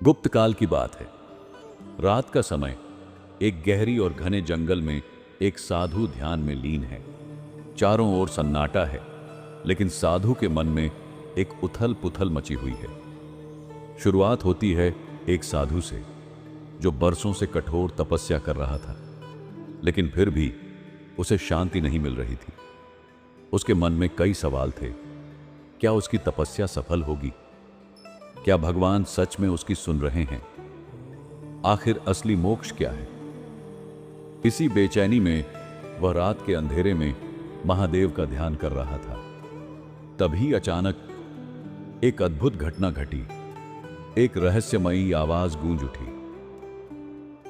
गुप्त काल की बात है। रात का समय, एक गहरी और घने जंगल में एक साधु ध्यान में लीन है। चारों ओर सन्नाटा है, लेकिन साधु के मन में एक उथल पुथल मची हुई है। शुरुआत होती है एक साधु से, जो बरसों से कठोर तपस्या कर रहा था, लेकिन फिर भी उसे शांति नहीं मिल रही थी। उसके मन में कई सवाल थे। क्या उसकी तपस्या सफल होगी? क्या भगवान सच में उसकी सुन रहे हैं? आखिर असली मोक्ष क्या है? इसी बेचैनी में वह रात के अंधेरे में महादेव का ध्यान कर रहा था। तभी अचानक एक अद्भुत घटना घटी। एक रहस्यमयी आवाज गूंज उठी,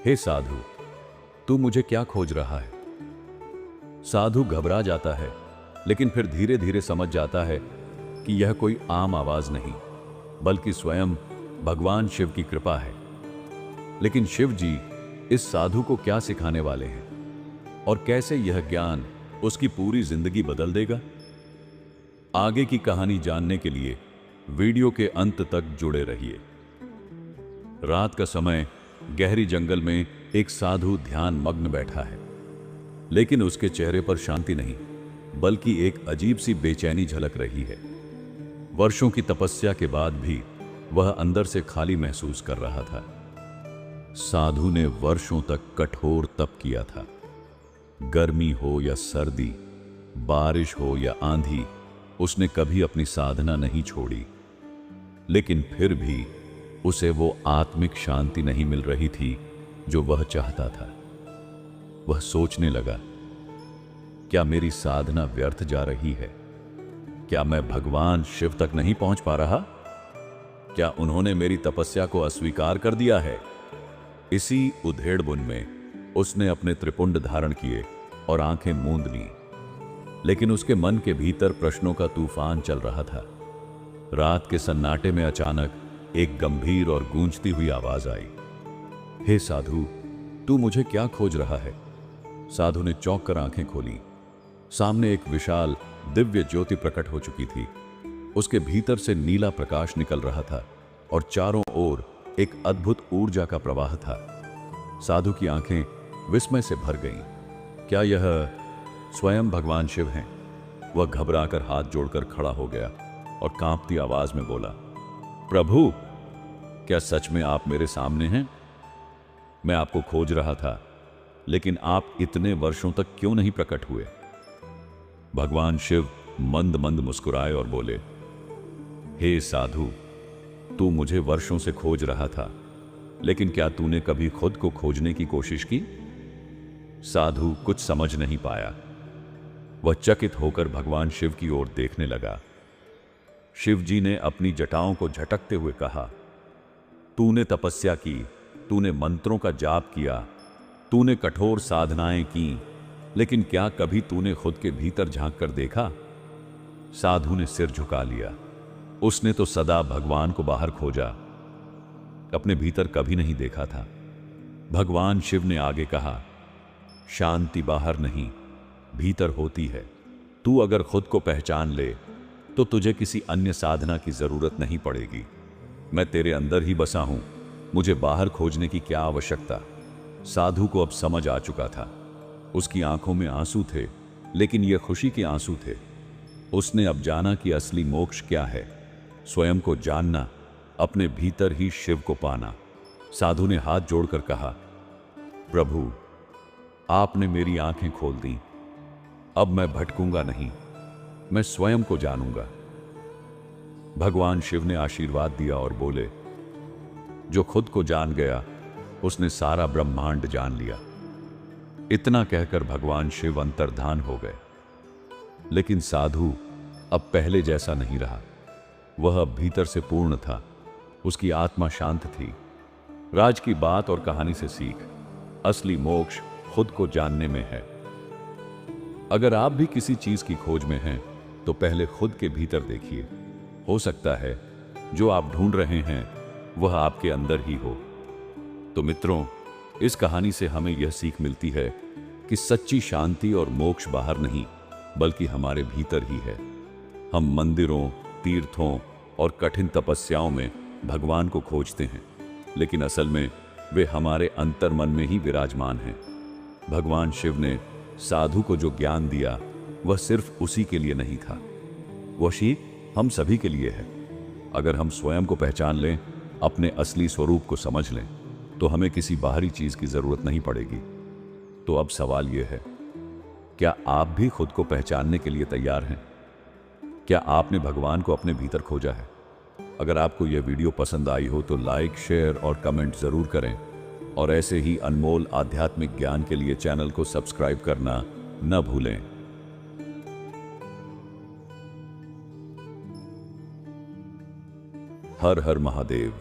हे साधु, तू मुझे क्या खोज रहा है? साधु घबरा जाता है, लेकिन फिर धीरे धीरे समझ जाता है कि यह कोई आम आवाज नहीं, बल्कि स्वयं भगवान शिव की कृपा है। लेकिन शिव जी इस साधु को क्या सिखाने वाले हैं और कैसे यह ज्ञान उसकी पूरी जिंदगी बदल देगा? आगे की कहानी जानने के लिए वीडियो के अंत तक जुड़े रहिए। रात का समय, गहरी जंगल में एक साधु ध्यान मग्न बैठा है, लेकिन उसके चेहरे पर शांति नहीं, बल्कि एक अजीब सी बेचैनी झलक रही है। वर्षों की तपस्या के बाद भी वह अंदर से खाली महसूस कर रहा था। साधु ने वर्षों तक कठोर तप किया था। गर्मी हो या सर्दी, बारिश हो या आंधी, उसने कभी अपनी साधना नहीं छोड़ी। लेकिन फिर भी उसे वो आत्मिक शांति नहीं मिल रही थी जो वह चाहता था। वह सोचने लगा, क्या मेरी साधना व्यर्थ जा रही है? क्या मैं भगवान शिव तक नहीं पहुंच पा रहा? क्या उन्होंने मेरी तपस्या को अस्वीकार कर दिया है? इसी उधेड़बुन में उसने अपने त्रिपुंड धारण किए और आंखें मूंद लीं। लेकिन उसके मन के भीतर प्रश्नों का तूफान चल रहा था। रात के सन्नाटे में अचानक एक गंभीर और गूंजती हुई आवाज आई, हे साधु, तू मुझे क्या खोज रहा है? साधु ने चौंक कर आंखें खोली। सामने एक विशाल दिव्य ज्योति प्रकट हो चुकी थी। उसके भीतर से नीला प्रकाश निकल रहा था और चारों ओर एक अद्भुत ऊर्जा का प्रवाह था। साधु की आंखें विस्मय से भर गईं। क्या यह स्वयं भगवान शिव हैं? वह घबराकर हाथ जोड़कर खड़ा हो गया और कांपती आवाज में बोला, प्रभु, क्या सच में आप मेरे सामने हैं? मैं आपको खोज रहा था, लेकिन आप इतने वर्षों तक क्यों नहीं प्रकट हुए? भगवान शिव मंद मंद मुस्कुराए और बोले, हे साधु, तू मुझे वर्षों से खोज रहा था, लेकिन क्या तूने कभी खुद को खोजने की कोशिश की? साधु कुछ समझ नहीं पाया। वह चकित होकर भगवान शिव की ओर देखने लगा। शिव जी ने अपनी जटाओं को झटकते हुए कहा, तूने तपस्या की, तूने मंत्रों का जाप किया, तूने कठोर साधनाएं की, लेकिन क्या कभी तूने खुद के भीतर झांक कर देखा? साधु ने सिर झुका लिया। उसने तो सदा भगवान को बाहर खोजा, अपने भीतर कभी नहीं देखा था। भगवान शिव ने आगे कहा, शांति बाहर नहीं, भीतर होती है। तू अगर खुद को पहचान ले तो तुझे किसी अन्य साधना की जरूरत नहीं पड़ेगी। मैं तेरे अंदर ही बसा हूं, मुझे बाहर खोजने की क्या आवश्यकता? साधु को अब समझ आ चुका था। उसकी आंखों में आंसू थे, लेकिन यह खुशी के आंसू थे। उसने अब जाना कि असली मोक्ष क्या है, स्वयं को जानना, अपने भीतर ही शिव को पाना। साधु ने हाथ जोड़कर कहा, प्रभु, आपने मेरी आंखें खोल दी। अब मैं भटकूंगा नहीं, मैं स्वयं को जानूंगा। भगवान शिव ने आशीर्वाद दिया और बोले, जो खुद को जान गया उसने सारा ब्रह्मांड जान लिया। इतना कहकर भगवान शिव अंतर्धान हो गए। लेकिन साधु अब पहले जैसा नहीं रहा। वह अब भीतर से पूर्ण था। उसकी आत्मा शांत थी। राज की बात और कहानी से सीख, असली मोक्ष खुद को जानने में है। अगर आप भी किसी चीज की खोज में हैं, तो पहले खुद के भीतर देखिए। हो सकता है जो आप ढूंढ रहे हैं वह आपके अंदर ही हो। तो मित्रों, इस कहानी से हमें यह सीख मिलती है कि सच्ची शांति और मोक्ष बाहर नहीं, बल्कि हमारे भीतर ही है। हम मंदिरों, तीर्थों और कठिन तपस्याओं में भगवान को खोजते हैं, लेकिन असल में वे हमारे अंतर मन में ही विराजमान हैं। भगवान शिव ने साधु को जो ज्ञान दिया वह सिर्फ उसी के लिए नहीं था, वह सीख हम सभी के लिए है। अगर हम स्वयं को पहचान लें, अपने असली स्वरूप को समझ लें, तो हमें किसी बाहरी चीज की जरूरत नहीं पड़ेगी। तो अब सवाल यह है, क्या आप भी खुद को पहचानने के लिए तैयार हैं? क्या आपने भगवान को अपने भीतर खोजा है? अगर आपको यह वीडियो पसंद आई हो तो लाइक, शेयर और कमेंट जरूर करें, और ऐसे ही अनमोल आध्यात्मिक ज्ञान के लिए चैनल को सब्सक्राइब करना न भूलें। हर हर महादेव।